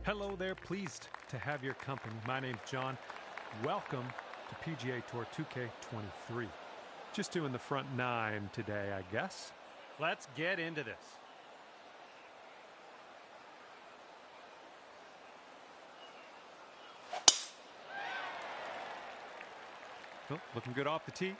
Hello there, pleased to have your company. My name's John. Welcome to PGA Tour 2K23. Just doing the front nine today, I guess. Let's get into this. Oh, looking good off the tee.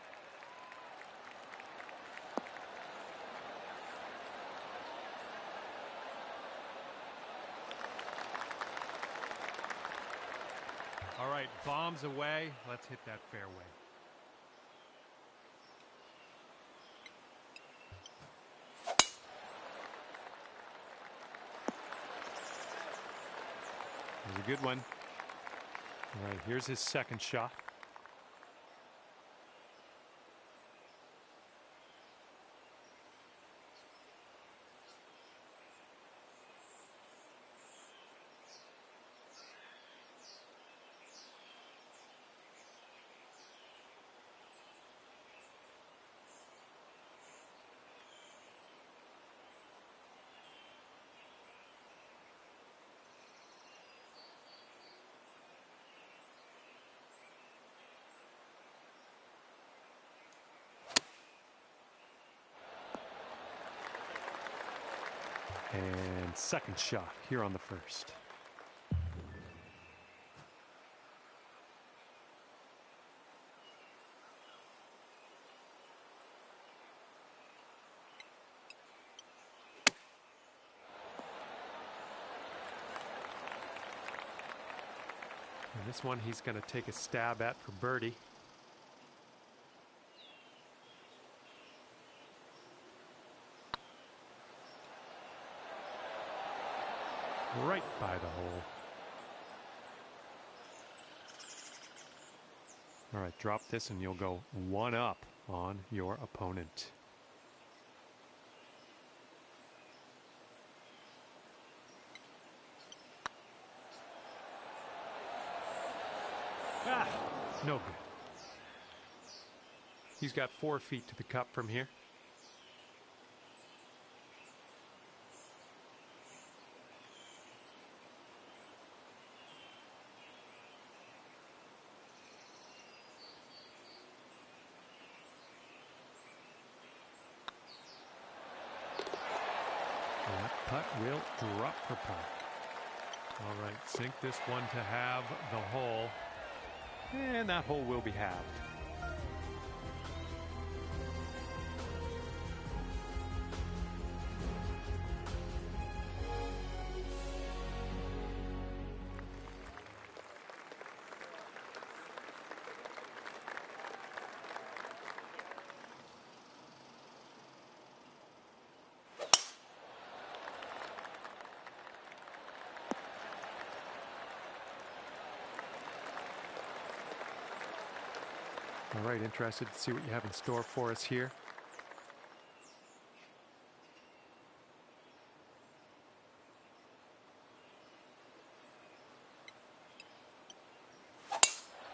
All right, bombs away. Let's hit that fairway. Here's a good one. All right, here's his second shot. And second shot here on the first. And this one he's going to take a stab at for birdie. Right by the hole. All right, drop this and you'll go one up on your opponent. Ah, no good. He's got 4 feet to the cup from here. That putt will drop for par. All right, sink this one to have the hole. And that hole will be halved. All right, interested to see what you have in store for us here.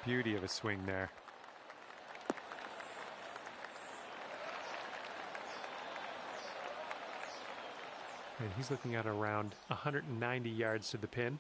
Beauty of a swing there. And he's looking at around 190 yards to the pin.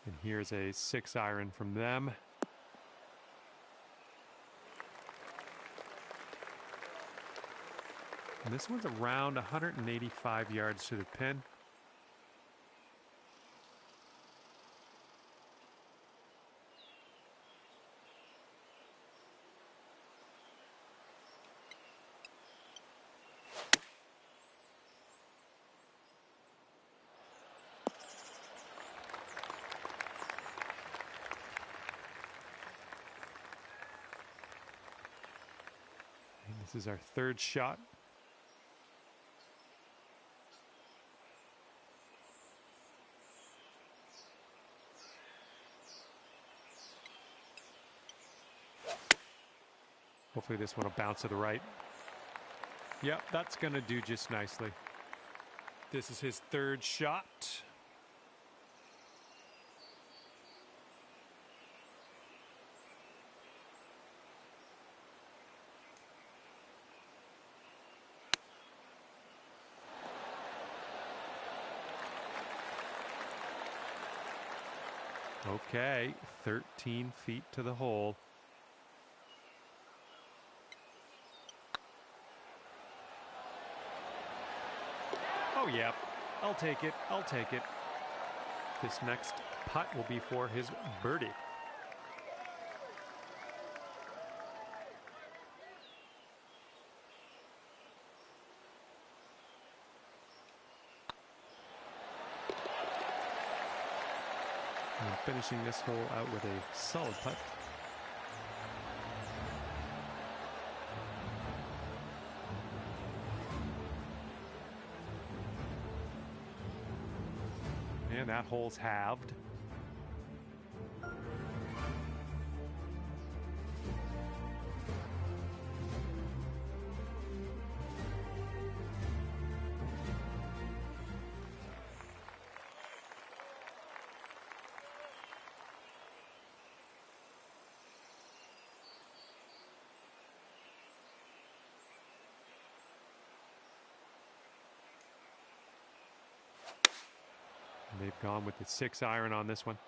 And here's a 6-iron from them. And this one's around 185 yards to the pin. This is our third shot. Hopefully this one will bounce to the right. Yep, that's going to do just nicely. This is his third shot. Okay, 13 feet to the hole. Oh, yeah, I'll take it. I'll take it. This next putt will be for his birdie. And finishing this hole out with a solid putt. And that hole's halved. They've gone with the 6-iron on this one.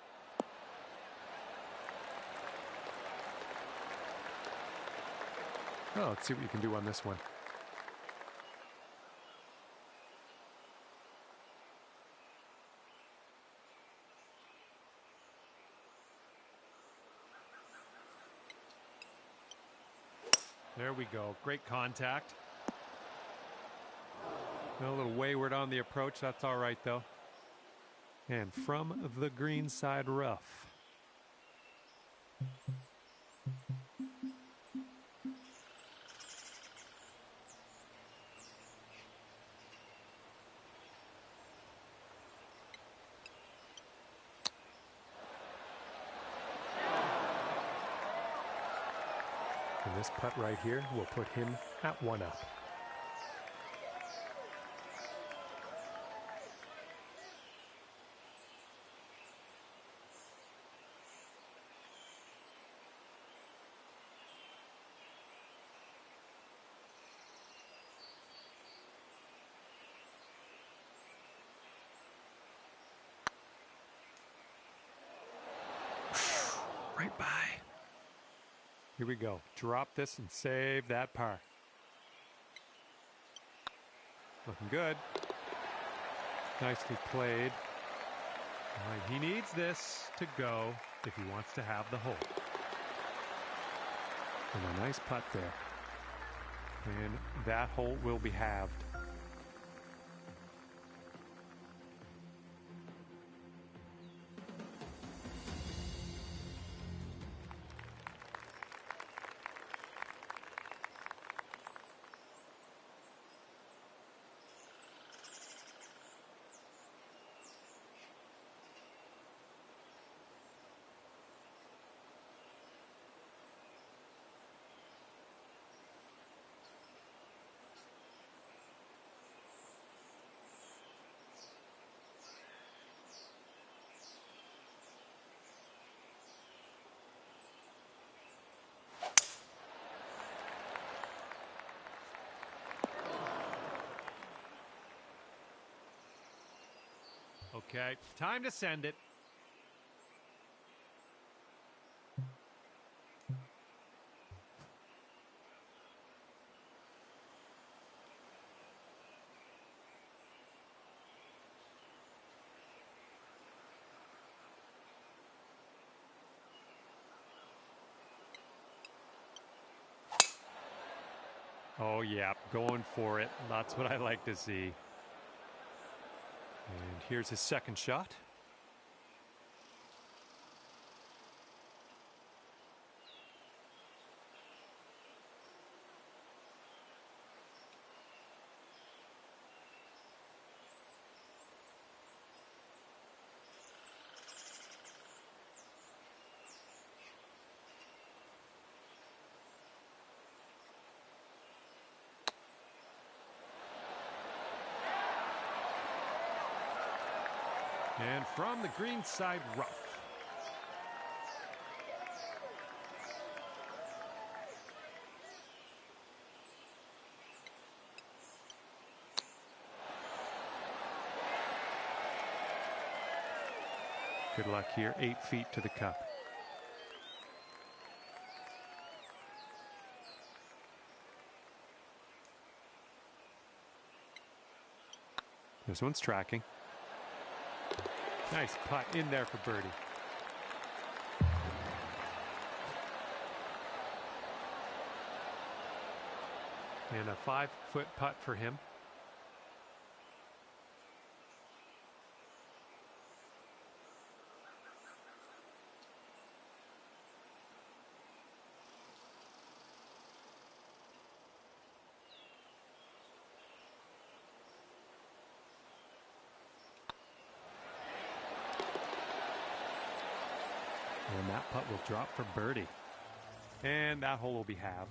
Oh, let's see what you can do on this one. There we go. Great contact. A little wayward on the approach. That's all right, though. And from the green side rough. And this putt right here will put him at 1 up. Right by. Here we go. Drop this and save that par. Looking good. Nicely played. All right, he needs this to go if he wants to have the hole. And a nice putt there. And that hole will be halved. Okay, time to send it. Oh, yeah, going for it. That's what I like to see. And here's his second shot. And from the green side rough. Good luck here, 8 feet to the cup. This one's tracking. Nice putt in there for birdie. And a 5-foot putt for him. And that putt will drop for birdie. And that hole will be halved.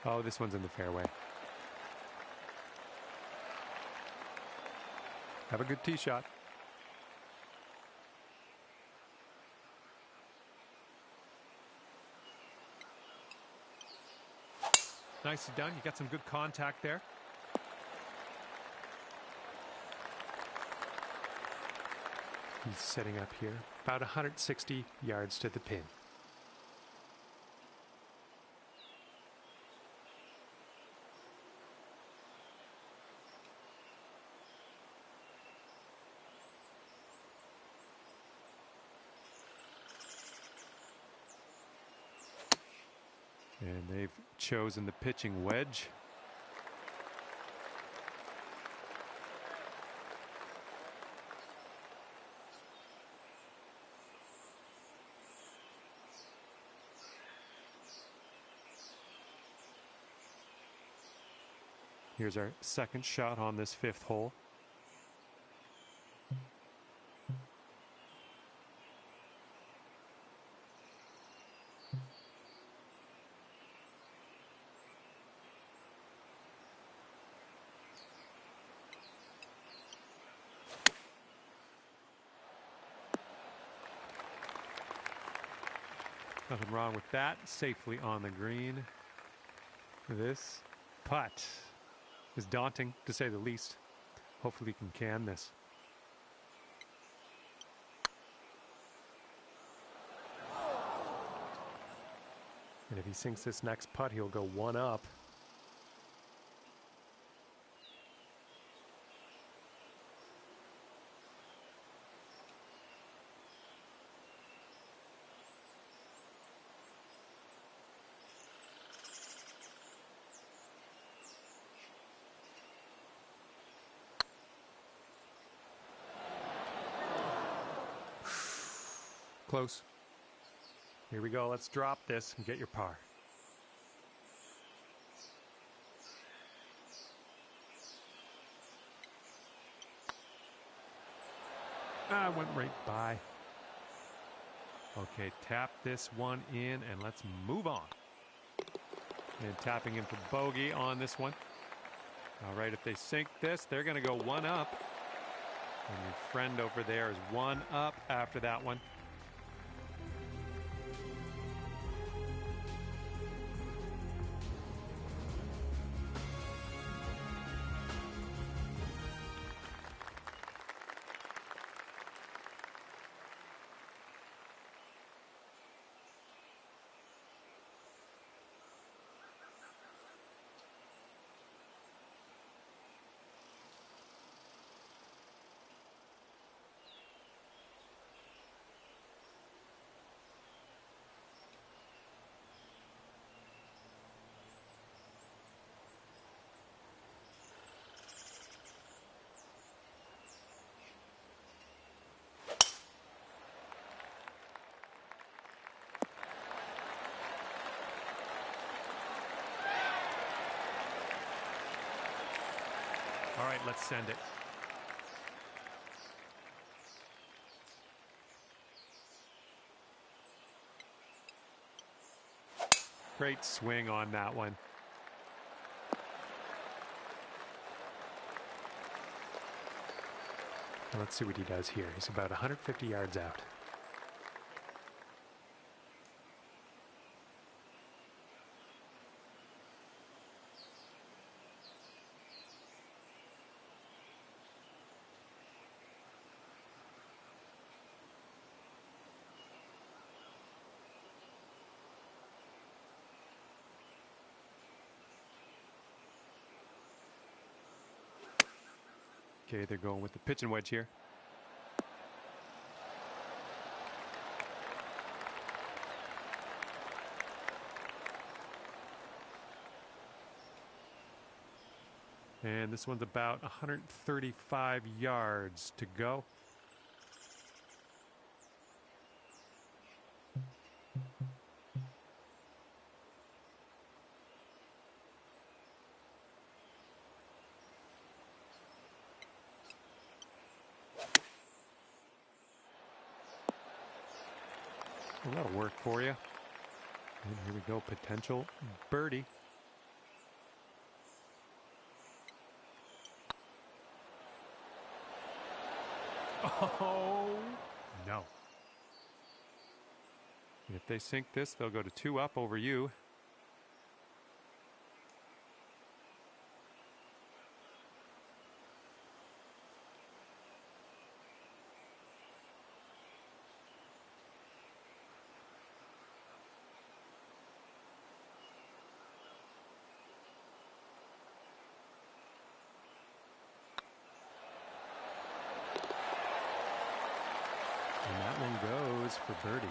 Oh, this one's in the fairway. Have a good tee shot. Nicely done. You got some good contact there. He's setting up here about 160 yards to the pin. And they've chosen the pitching wedge. Here's our second shot on this 5th hole. Nothing wrong with that. Safely on the green. This putt is daunting, to say the least. Hopefully he can this. And if he sinks this next putt, he'll go 1 up. Close. Here we go. Let's drop this and get your par. I went right by. Okay, tap this one in and let's move on. And tapping in for bogey on this one. All right, if they sink this, they're going to go 1 up. And your friend over there is 1 up after that one. right, let's send it. Great swing on that one. Let's see what he does here. He's about 150 yards out. Okay, they're going with the pitch and wedge here. And this one's about 135 yards to go. Well, that'll work for you. And here we go, potential birdie. Oh, no. If they sink this, they'll go to 2 up over you. And that one goes for birdie.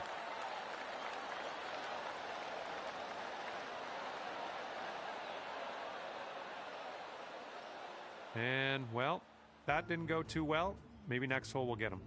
And, well, that didn't go too well. Maybe next hole we'll get him.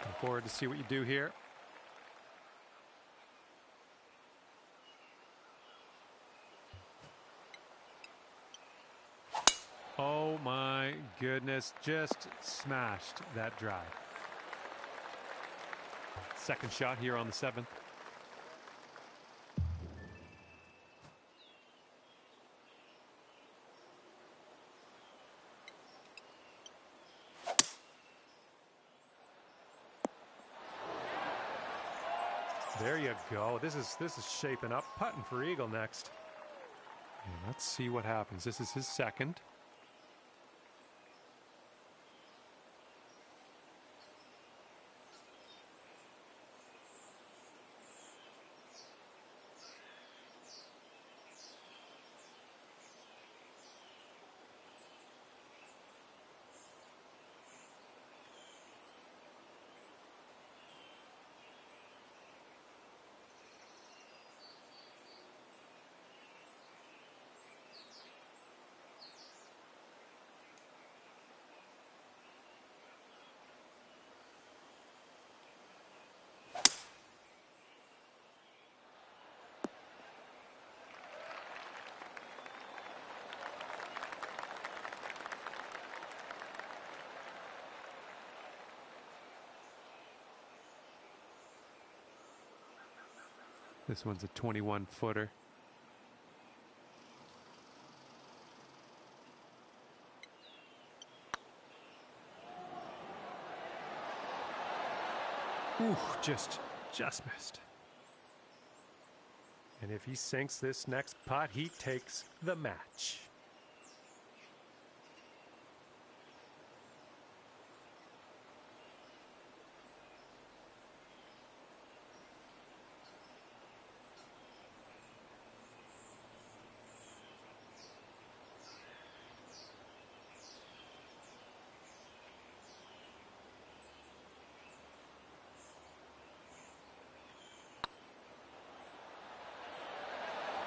Looking forward to see what you do here. Oh my goodness, just smashed that drive. Second shot here on the 7th. There you go. This is shaping up. Putting for eagle next. And let's see what happens. This is his second. This one's a 21-footer. Ooh, just missed. And if he sinks this next putt, he takes the match.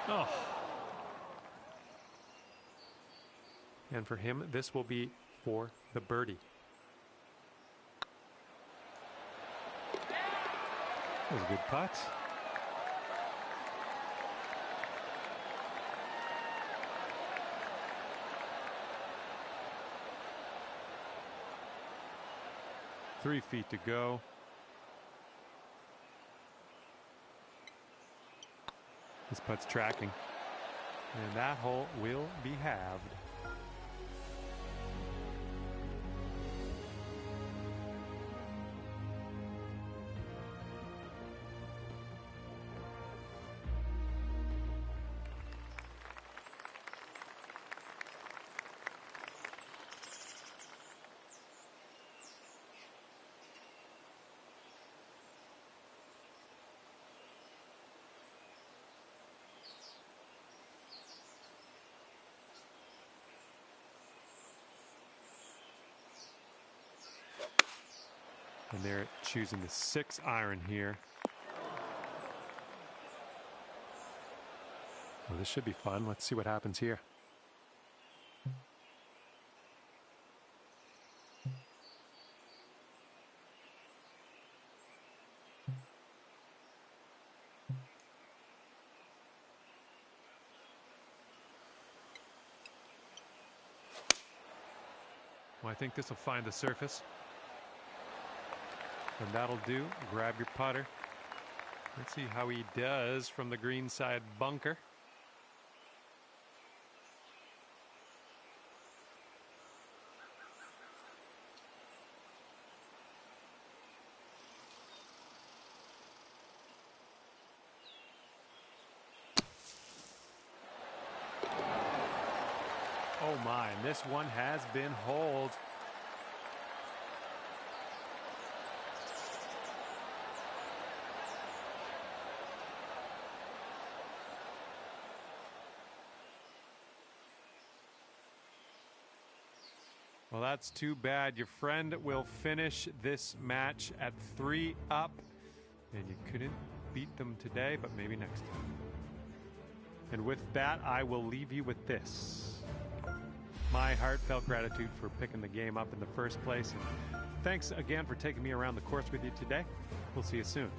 Oh. And for him, this will be for the birdie. That was a good putt. Three feet to go. This putt's tracking, and that hole will be halved. And they're choosing the 6-iron here. Well, this should be fun. Let's see what happens here. Well, I think this will find the surface. And that'll do. Grab your putter. Let's see how he does from the green side bunker. Oh my, and this one has been holed. Well, that's too bad. Your friend will finish this match at 3 up, and you couldn't beat them today, but maybe next time. And with that, I will leave you with this. My heartfelt gratitude for picking the game up in the first place, and thanks again for taking me around the course with you today. We'll see you soon.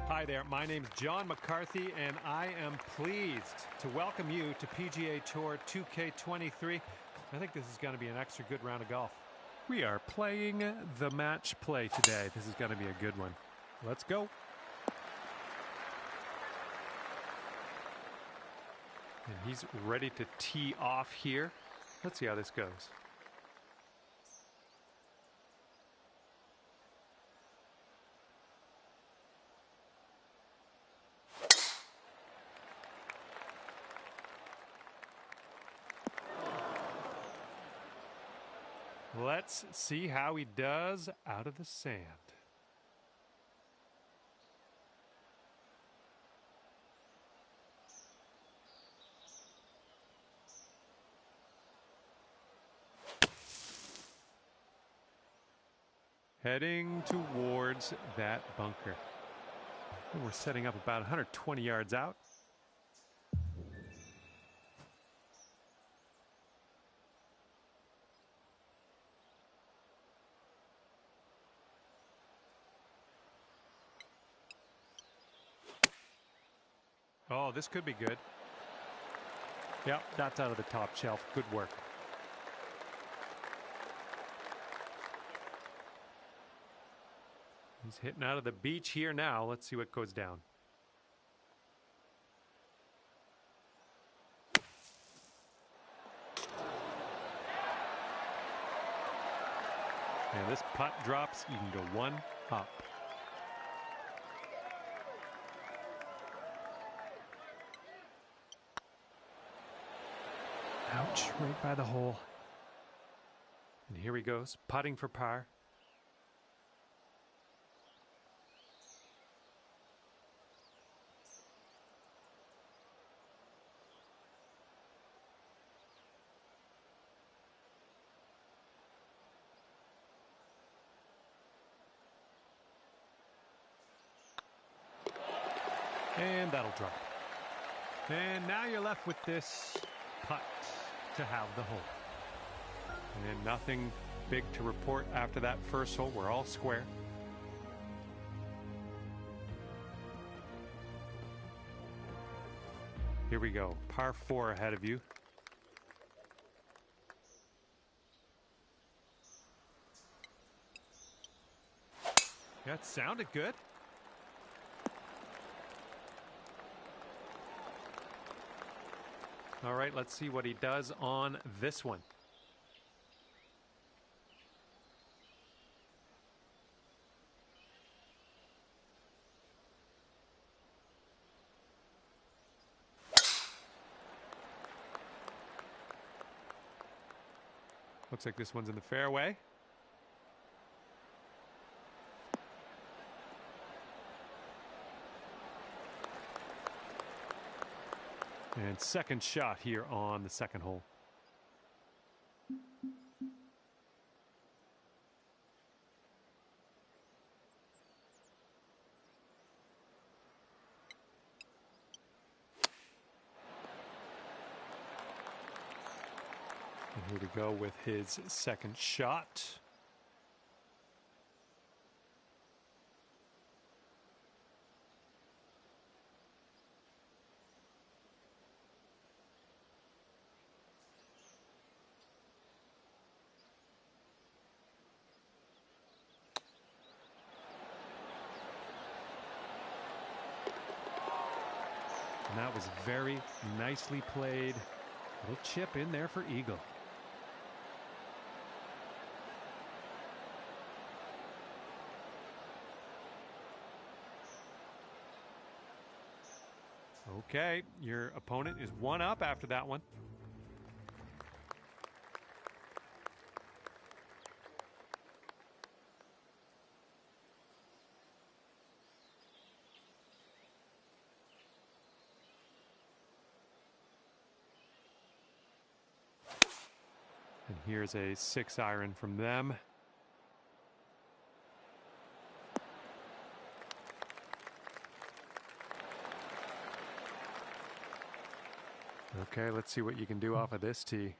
Hi there, my name's John McCarthy, and I am pleased to welcome you to PGA Tour 2K23. I think this is going to be an extra good round of golf. We are playing the match play today. This is going to be a good one. Let's go. And he's ready to tee off here. Let's see how this goes. Let's see how he does out of the sand. heading towards that bunker. And we're setting up about 120 yards out. Oh, this could be good. Yep, that's out of the top shelf. Good work. He's hitting out of the beach here now. Let's see what goes down. And this putt drops. You can go one up. Ouch, right by the hole. And here he goes, putting for par. And that'll drop. And now you're left with this putt to have the hole. And nothing big to report after that first hole. We're all square. Here we go. Par 4 ahead of you. That sounded good. All right, let's see what he does on this one. Looks like this one's in the fairway. And second shot here on the second hole. And here we go with his second shot. And that was very nicely played. Little chip in there for eagle. Okay, your opponent is one up after that one. And here's a 6-iron from them. Okay, let's see what you can do off of this tee.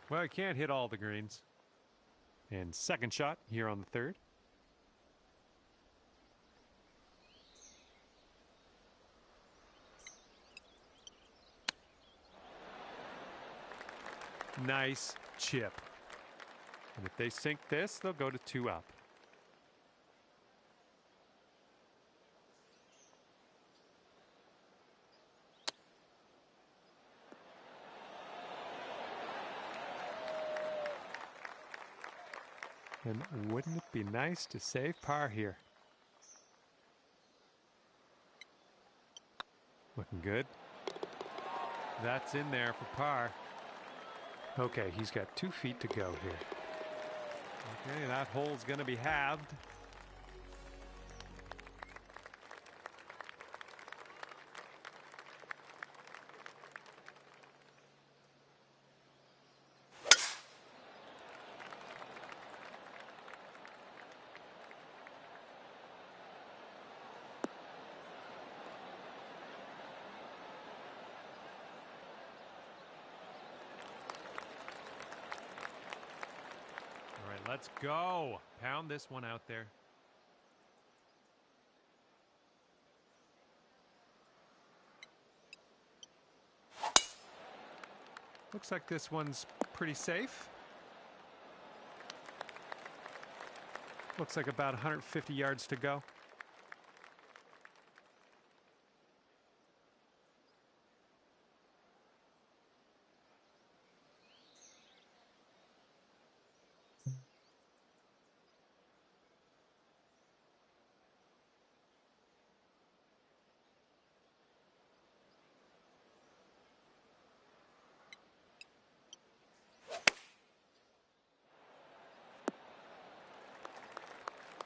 Well, you can't hit all the greens. And second shot here on the third. Nice chip. And if they sink this, they'll go to 2 up. And wouldn't it be nice to save par here? Looking good. That's in there for par. Okay, he's got 2 feet to go here. Okay, that hole's going to be halved. Let's go. Pound this one out there. Looks like this one's pretty safe. Looks like about 150 yards to go.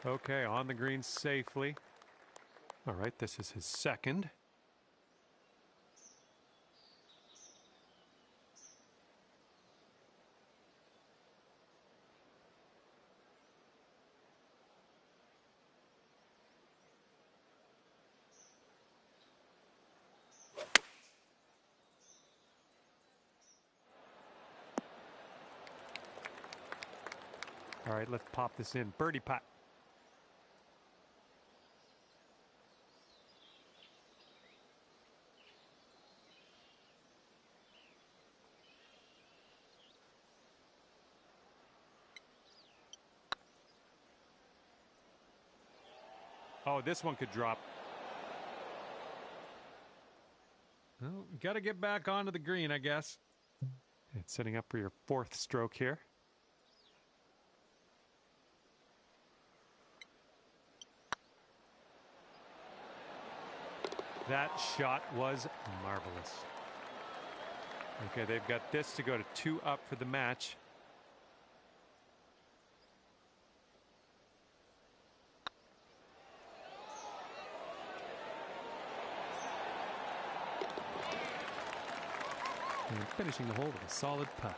Okay, on the green safely. All right, this is his second. All right, let's pop this in. Birdie putt. Oh, this one could drop. Well, got to get back onto the green, I guess. And setting up for your fourth stroke here. That shot was marvelous. Okay, they've got this to go to 2 up for the match. And finishing the hole with a solid putt.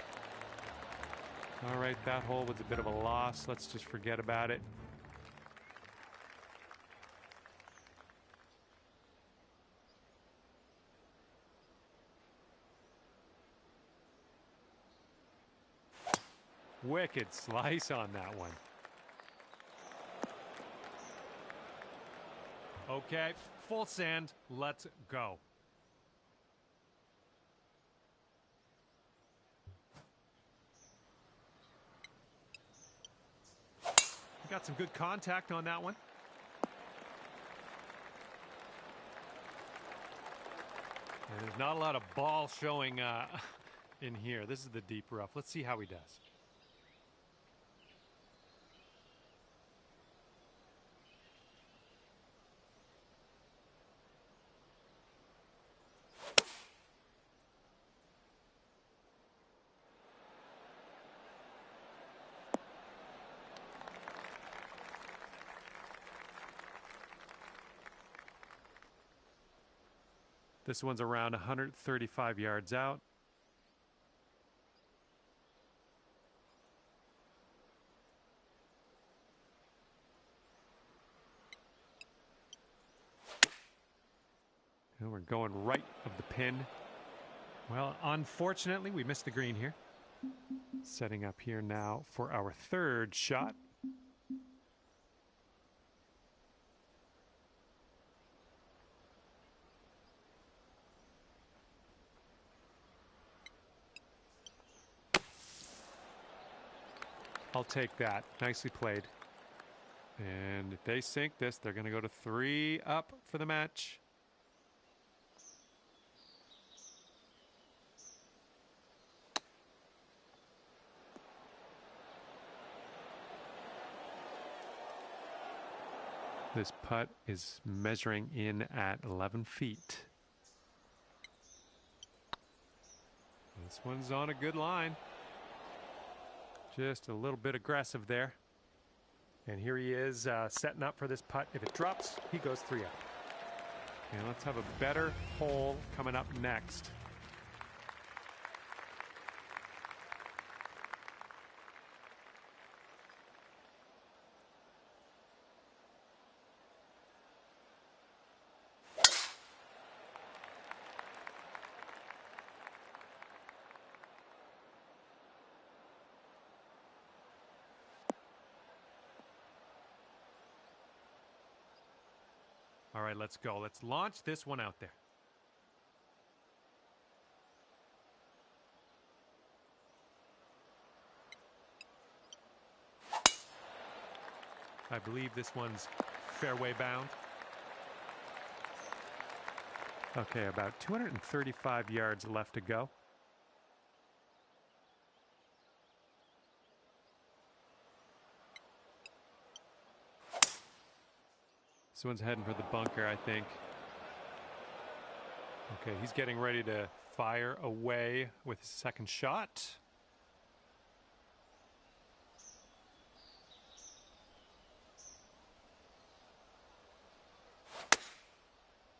All right, that hole was a bit of a loss. Let's just forget about it. Wicked slice on that one. Okay, full sand. Let's go. Got some good contact on that one. And there's not a lot of ball showing in here. This is the deep rough. Let's see how he does. This one's around 135 yards out. And we're going right of the pin. Well, unfortunately, we missed the green here. Setting up here now for our third shot. I'll take that. Nicely played. And if they sink this, they're going to go to 3 up for the match. This putt is measuring in at 11 feet. This one's on a good line. Just a little bit aggressive there. And here he is setting up for this putt. If it drops, he goes 3 up. And let's have a better hole coming up next. All right, let's go. Let's launch this one out there. I believe this one's fairway bound. Okay, about 235 yards left to go. This one's heading for the bunker, I think. Okay, he's getting ready to fire away with his second shot.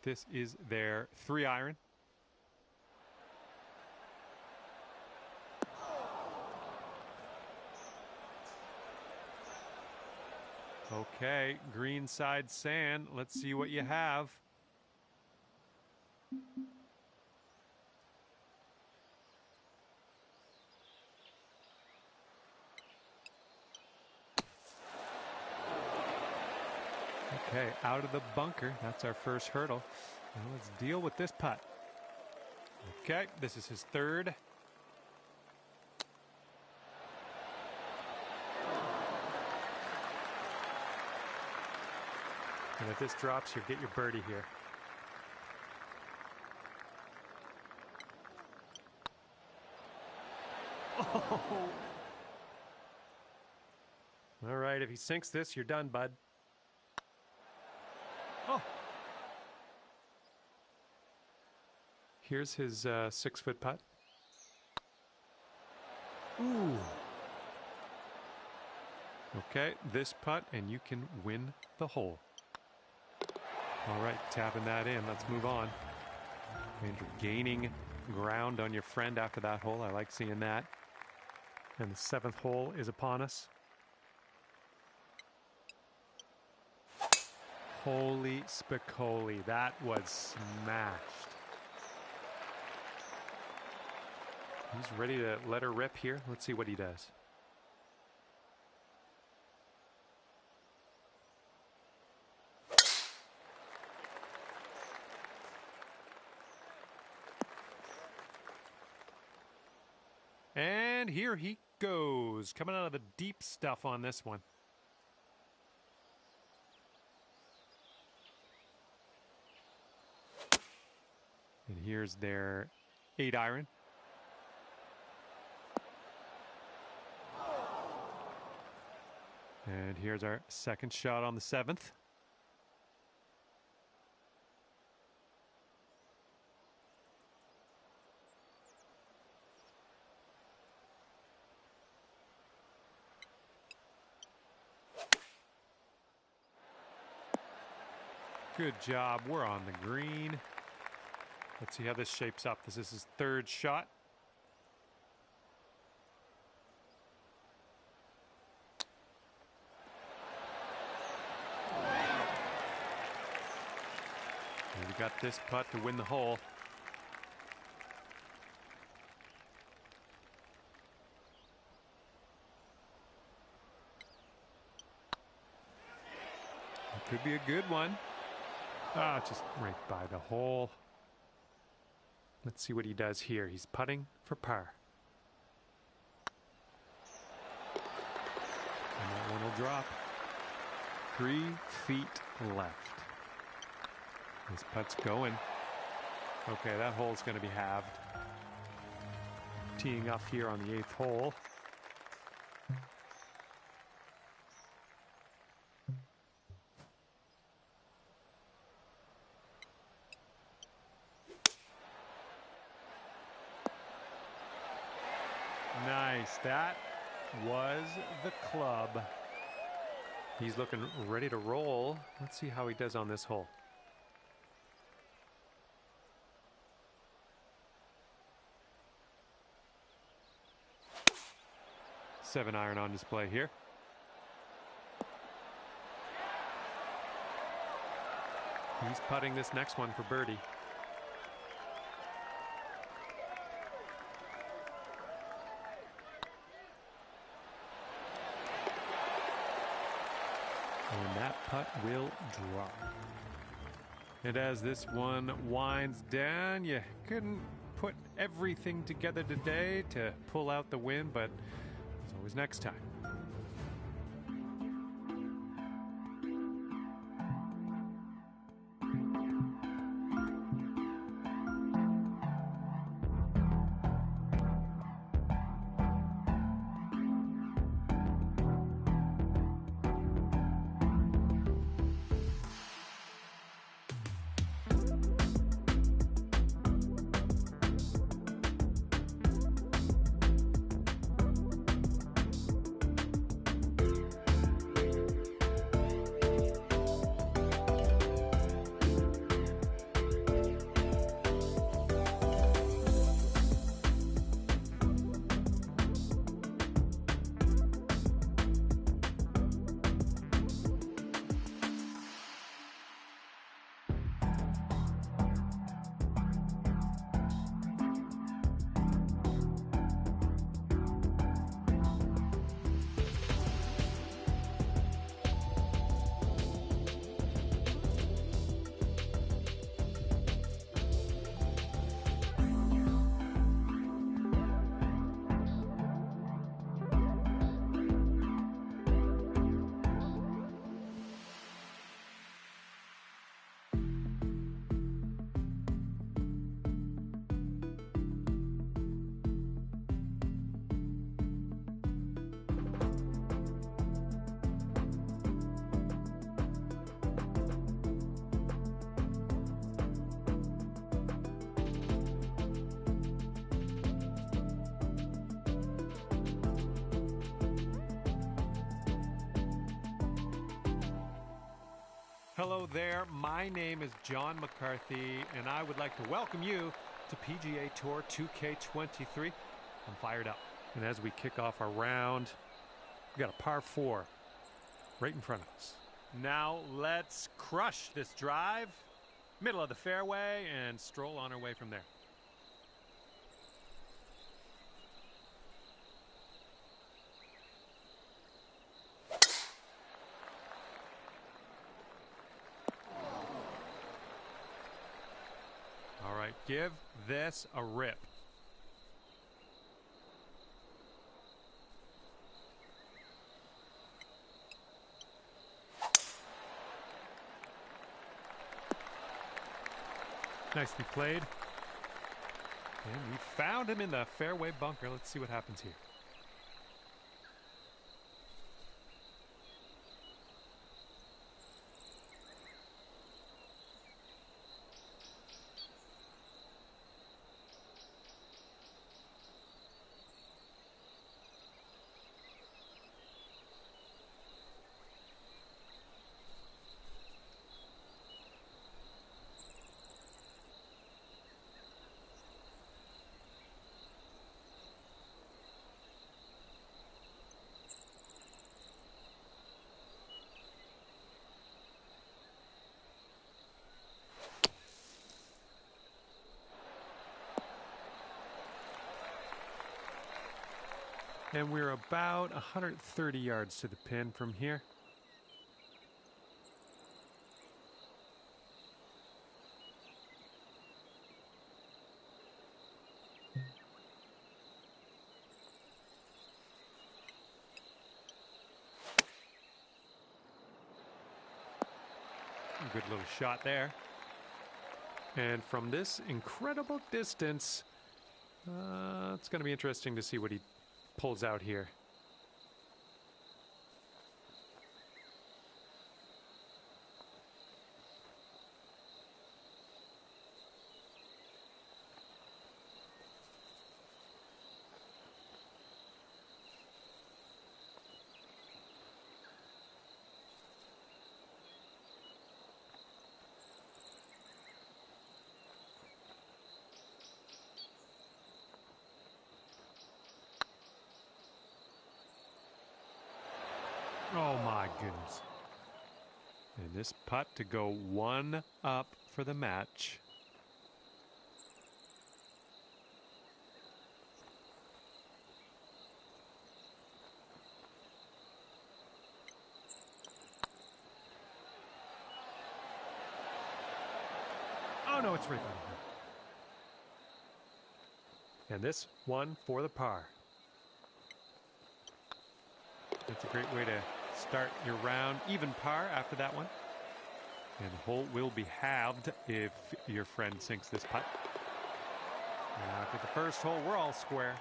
This is their 3-iron. Okay, green side sand. Let's see what you have. Okay, out of the bunker. That's our first hurdle. Now let's deal with this putt. Okay, this is his third. And if this drops, you'll get your birdie here. Oh. All right, if he sinks this, you're done, bud. Oh. Here's his 6-foot putt. Ooh. Okay, this putt, and you can win the hole. All right, tapping that in. Let's move on. And you're gaining ground on your friend after that hole. I like seeing that. And the 7th hole is upon us. Holy spicoli, that was smashed. He's ready to let her rip here. Let's see what he does. And here he goes, coming out of the deep stuff on this one. And here's their 8-iron. And here's our second shot on the 7th. Good job. We're on the green. Let's see how this shapes up. This is his 3rd shot. And we got this putt to win the hole. It could be a good one. Ah, just right by the hole. Let's see what he does here. He's putting for par. And that one will drop. 3 feet left. This putt's going. Okay, that hole's going to be halved. Teeing up here on the 8th hole. Nice. That was the club. He's looking ready to roll. Let's see how he does on this hole. Seven-iron on display here. He's putting this next one for birdie. And that putt will drop. And as this one winds down, you couldn't put everything together today to pull out the win, but it's always next time. Hello there, my name is John McCarthy, and I would like to welcome you to PGA Tour 2K23. I'm fired up. And as we kick off our round, we got a par 4 right in front of us. Now let's crush this drive, middle of the fairway, and stroll on our way from there. All right, give this a rip. Nicely played. And we found him in the fairway bunker. Let's see what happens here. And we're about 130 yards to the pin from here. Good little shot there. And from this incredible distance, it's going to be interesting to see what he pulls out here. Oh my goodness. And this putt to go one up for the match. Oh, no, it's right by here. And this one for the par. That's a great way to start your round. Even par after that one. And the hole will be halved if your friend sinks this putt. And after the first hole, we're all square.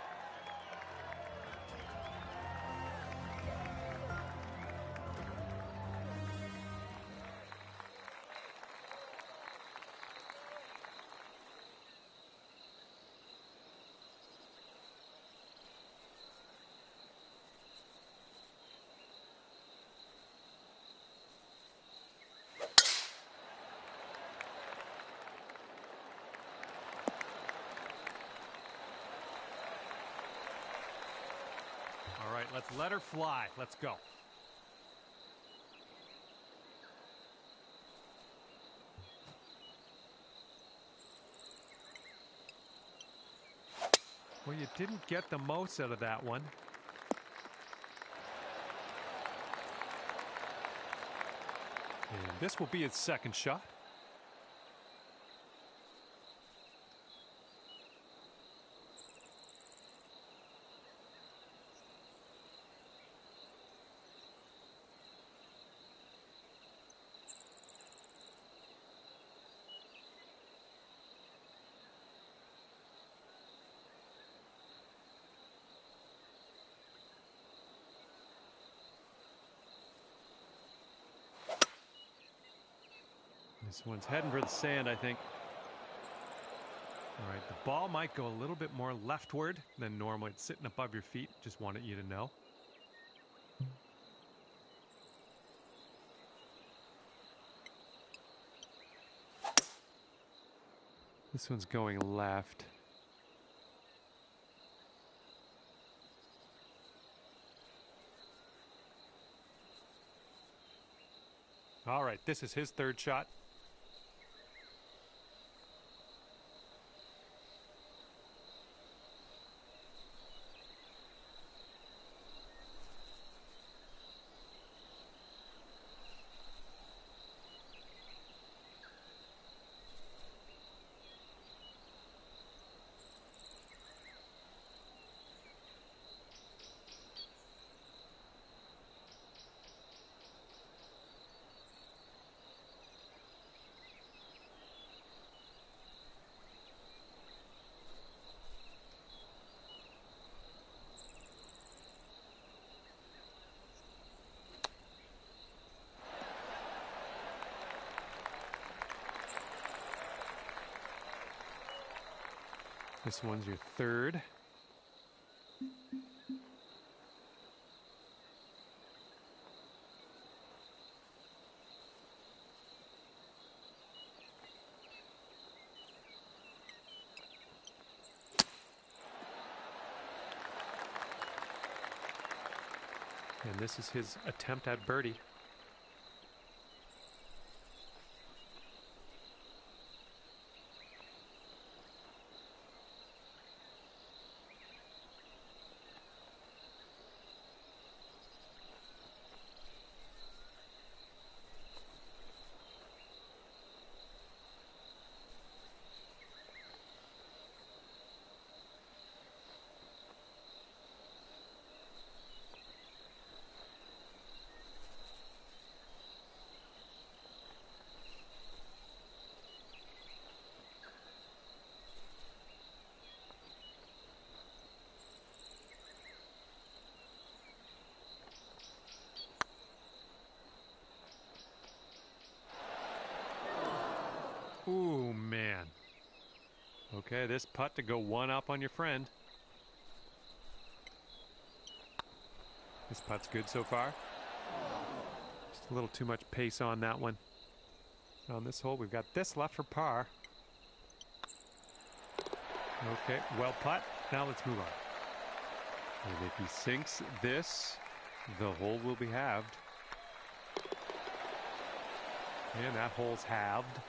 All right, let's let her fly. Let's go. Well, you didn't get the most out of that one. And this will be his second shot. This one's heading for the sand, I think. All right, the ball might go a little bit more leftward than normal. It's sitting above your feet. Just wanted you to know. This one's going left. All right, this is his third shot. This one's your third. And this is his attempt at birdie. Ooh, man. Okay, this putt to go one up on your friend. This putt's good so far. Just a little too much pace on that one. On this hole, we've got this left for par. Okay, well putt. Now let's move on. And if he sinks this, the hole will be halved. And that hole's halved.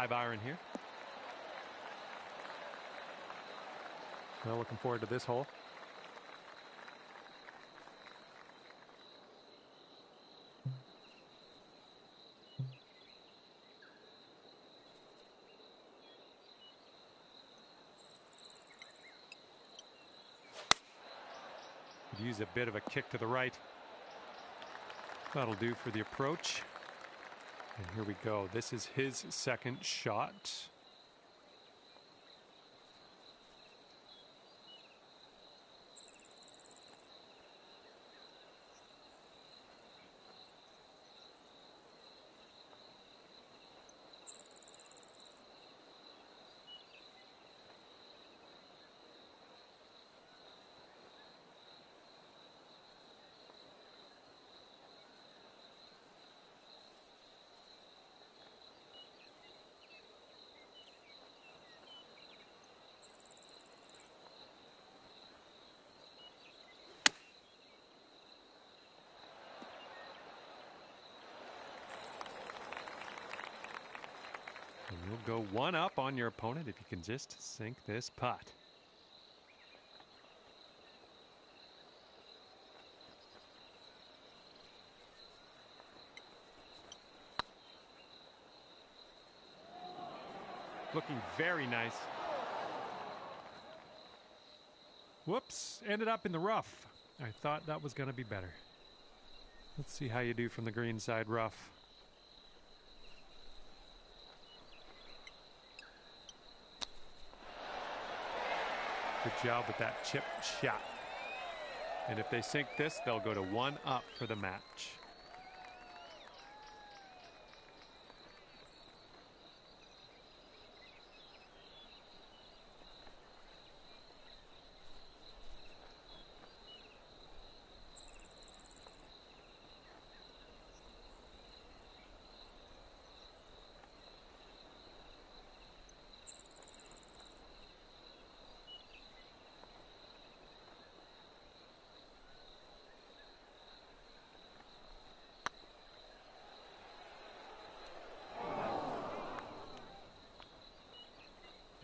5-iron here. Well, looking forward to this hole. Could use a bit of a kick to the right. That'll do for the approach. And here we go. This is his second shot. And you'll go one up on your opponent if you can just sink this putt. Looking very nice. Whoops, ended up in the rough. I thought that was going to be better. Let's see how you do from the green side rough. Good job with that chip shot. And if they sink this, they'll go to one up for the match.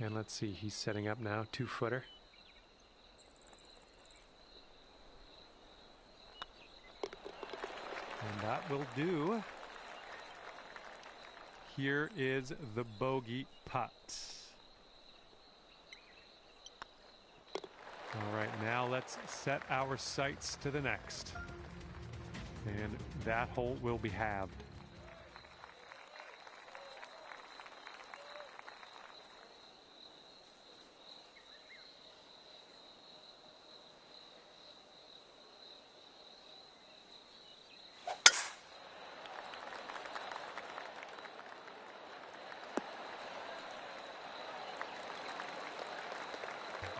And let's see, he's setting up now, 2-footer. And that will do. Here is the bogey putt. All right, now let's set our sights to the next. And that hole will be halved.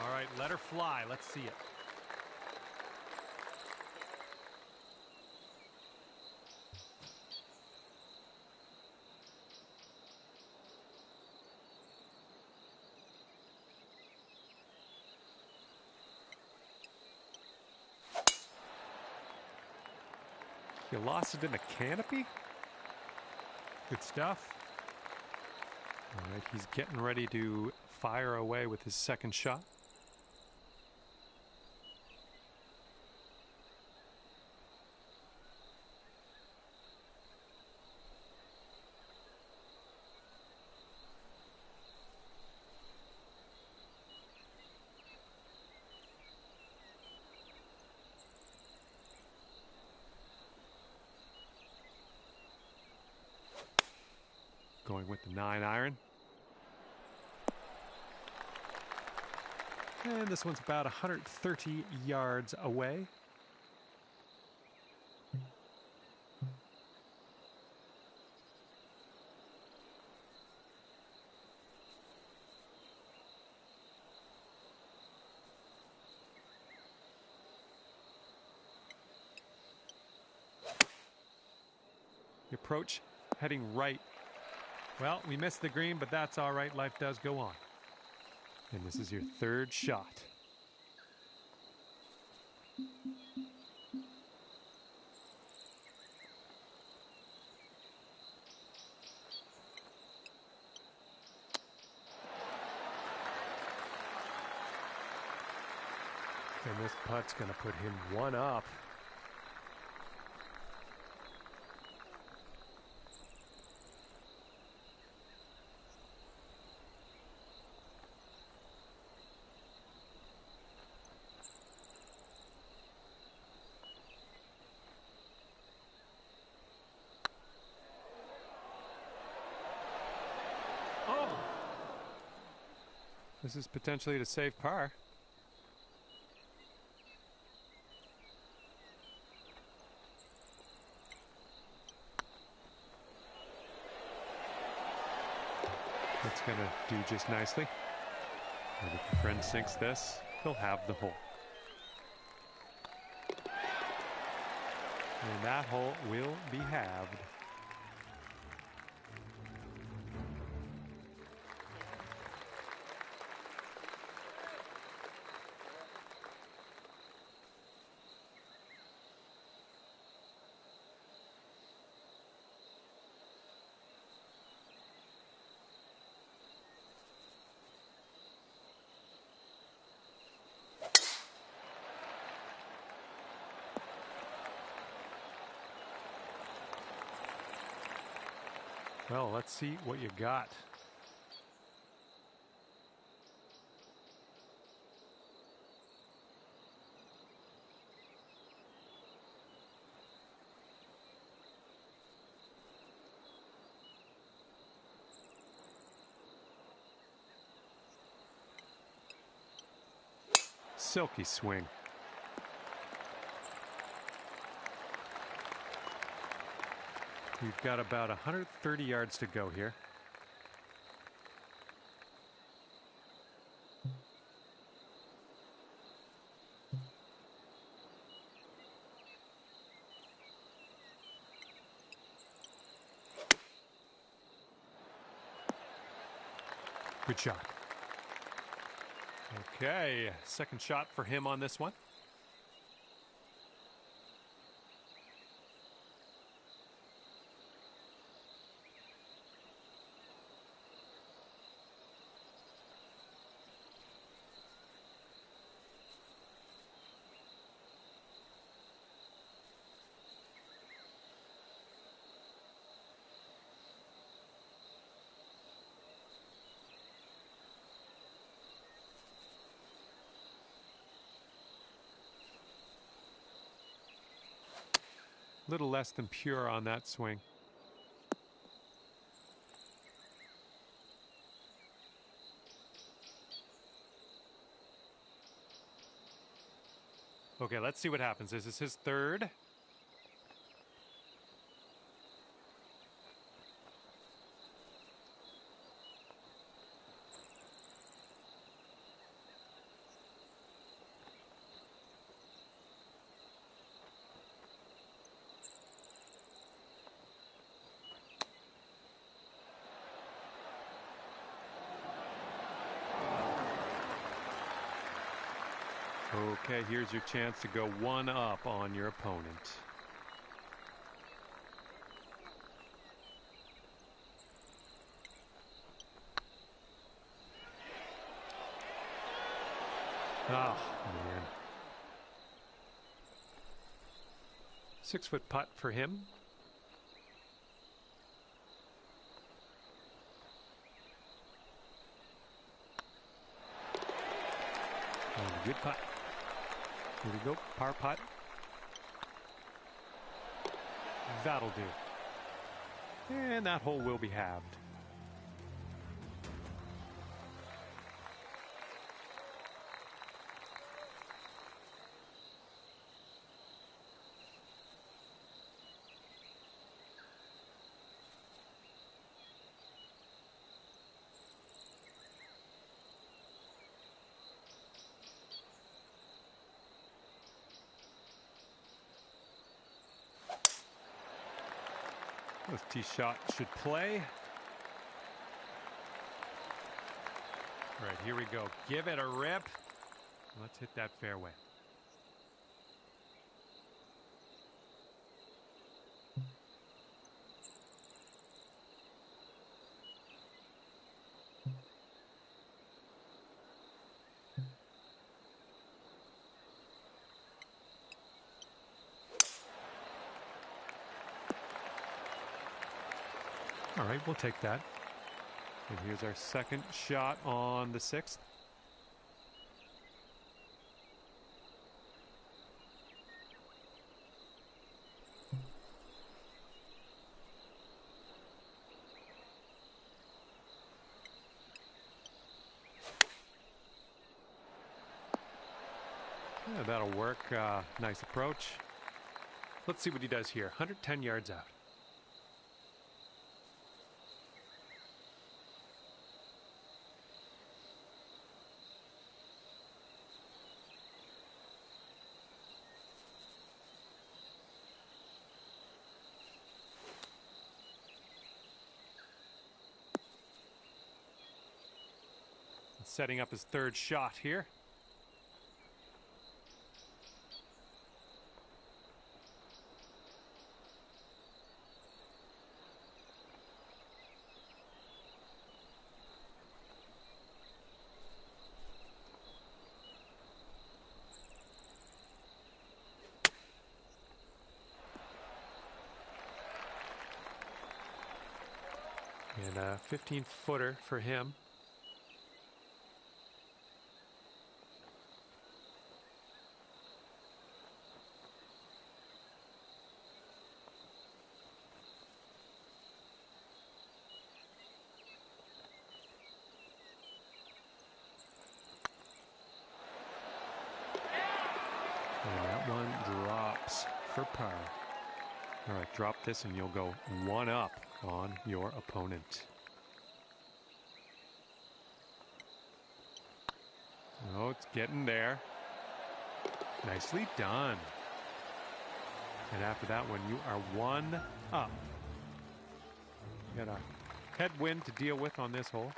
All right, let her fly. Let's see it. You lost it in the canopy? Good stuff. All right, he's getting ready to fire away with his second shot. Going with the 9-iron. And this one's about 130 yards away. The approach heading right. Well, we missed the green, but that's all right. Life does go on. And this is your third shot. This putt's going to put him one up. This is potentially to save par. That's going to do just nicely. And if your friend sinks this, he'll have the hole. And that hole will be halved. Well, let's see what you got. Silky swing. We've got about 130 yards to go here. Good shot. Okay, second shot for him on this one. Little less than pure on that swing. Okay, let's see what happens. This is his third. Okay, here's your chance to go one up on your opponent. Oh, man. 6-foot putt for him. And a good putt. Here we go, par putt. That'll do. And that hole will be halved. This tee shot should play. All right, here we go. Give it a rip. Let's hit that fairway. All right, we'll take that. And here's our second shot on the 6th. Yeah, that'll work. Nice approach. Let's see what he does here. 110 yards out. Setting up his third shot here. And a 15-footer for him. And that one drops for par. All right, drop this and you'll go one up on your opponent. Oh, it's getting there. Nicely done. And after that one, you are one up. You got a headwind to deal with on this hole.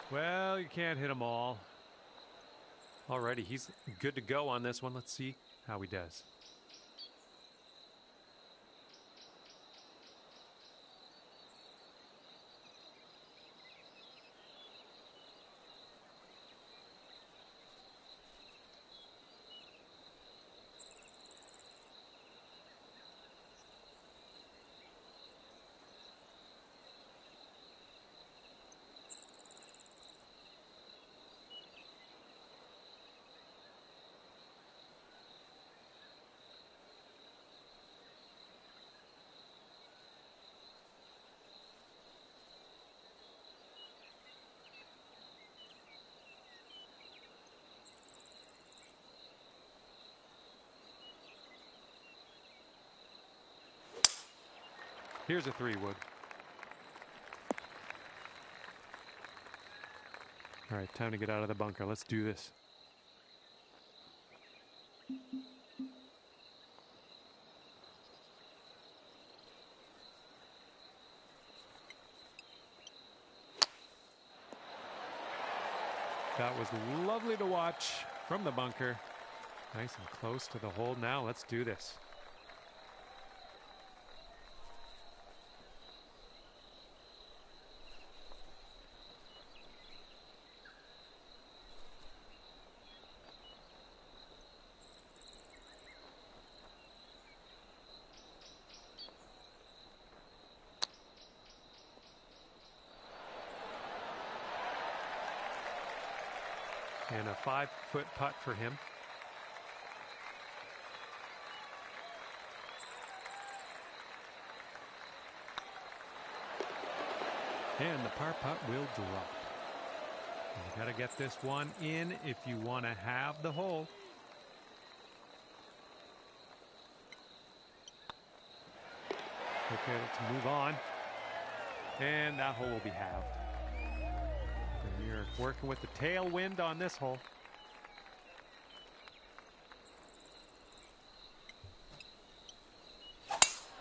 Well, you can't hit them all. Alrighty, he's good to go on this one. Let's see how he does. Here's a 3-wood. All right, time to get out of the bunker. Let's do this. That was lovely to watch from the bunker. Nice and close to the hole. Now let's do this. And a 5-foot putt for him. And the par putt will drop. You got to get this one in if you want to have the hole. Okay, let's move on. And that hole will be halved. You're working with the tailwind on this hole.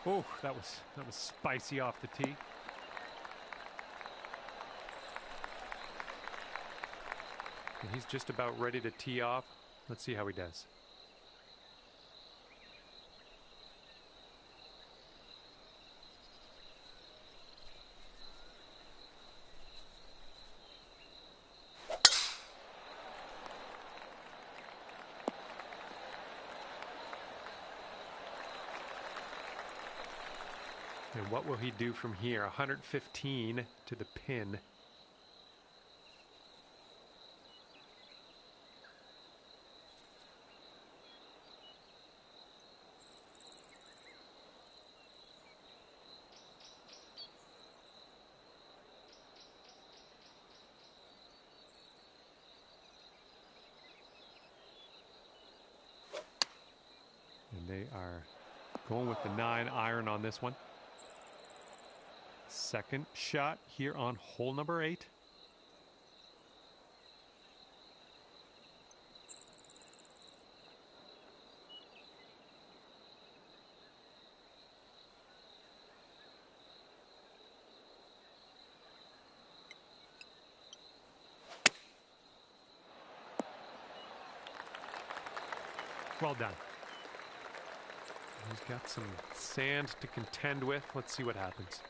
Oh, that was spicy off the tee. And he's just about ready to tee off. Let's see how he does. And what will he do from here? 115 to the pin. And they are going with the 9-iron on this one. Second shot here on hole number 8. Well done. He's got some sand to contend with. Let's see what happens.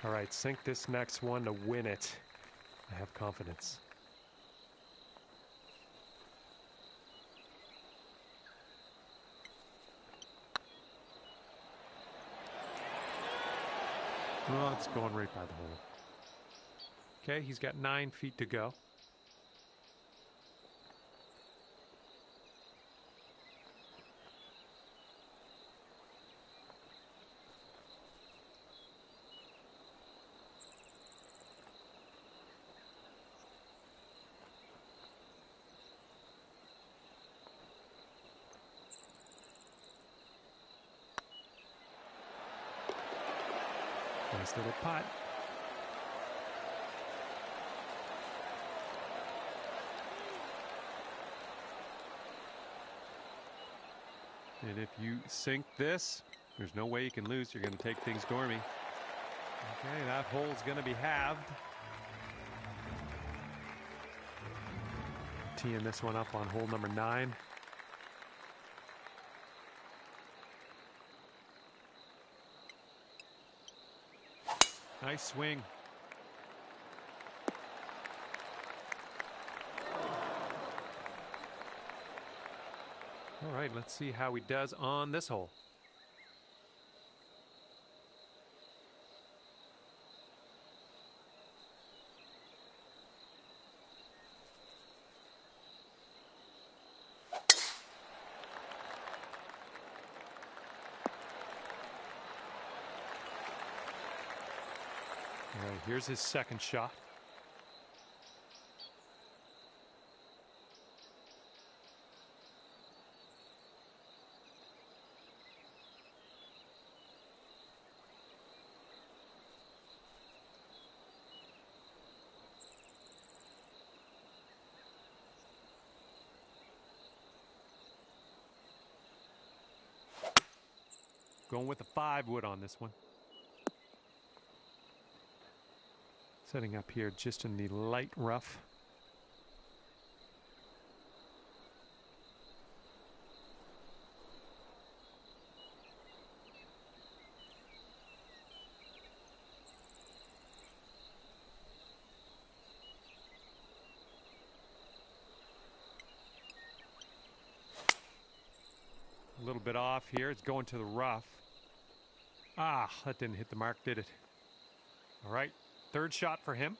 All right, sink this next one to win it. I have confidence. Oh, it's going right by the hole. Okay, he's got 9 feet to go. Nice little putt. And if you sink this, there's no way you can lose. You're going to take things stormy. Okay, that hole's going to be halved. Teeing this one up on hole number 9. Nice swing. All right, let's see how he does on this hole. All right, here's his second shot. Going with a 5-wood on this one. Setting up here just in the light rough. A little bit off here. It's going to the rough. Ah, that didn't hit the mark, did it? All right, third shot for him.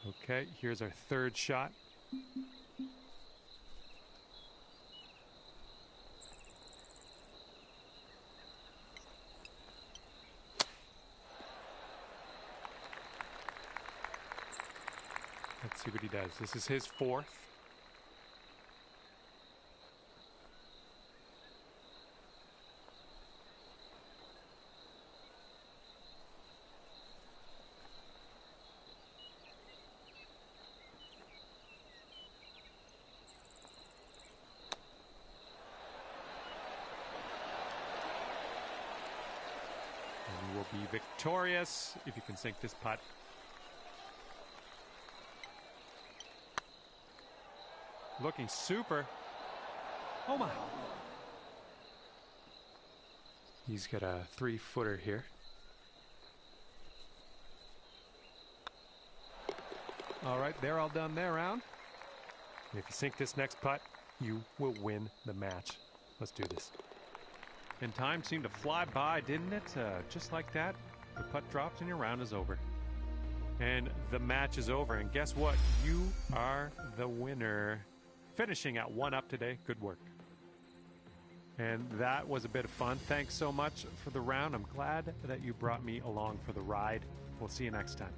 Okay, here's our third shot. Let's see what he does. This is his fourth. And he will be victorious if you can sink this putt. Looking super. Oh my. He's got a 3-footer here. All right, they're all done their round. If you sink this next putt, you will win the match. Let's do this. And time seemed to fly by, didn't it? Just like that, the putt drops and your round is over. And the match is over. And guess what? You are the winner. Finishing at 1-up today. Good work. And that was a bit of fun. Thanks so much for the round. I'm glad that you brought me along for the ride. We'll see you next time.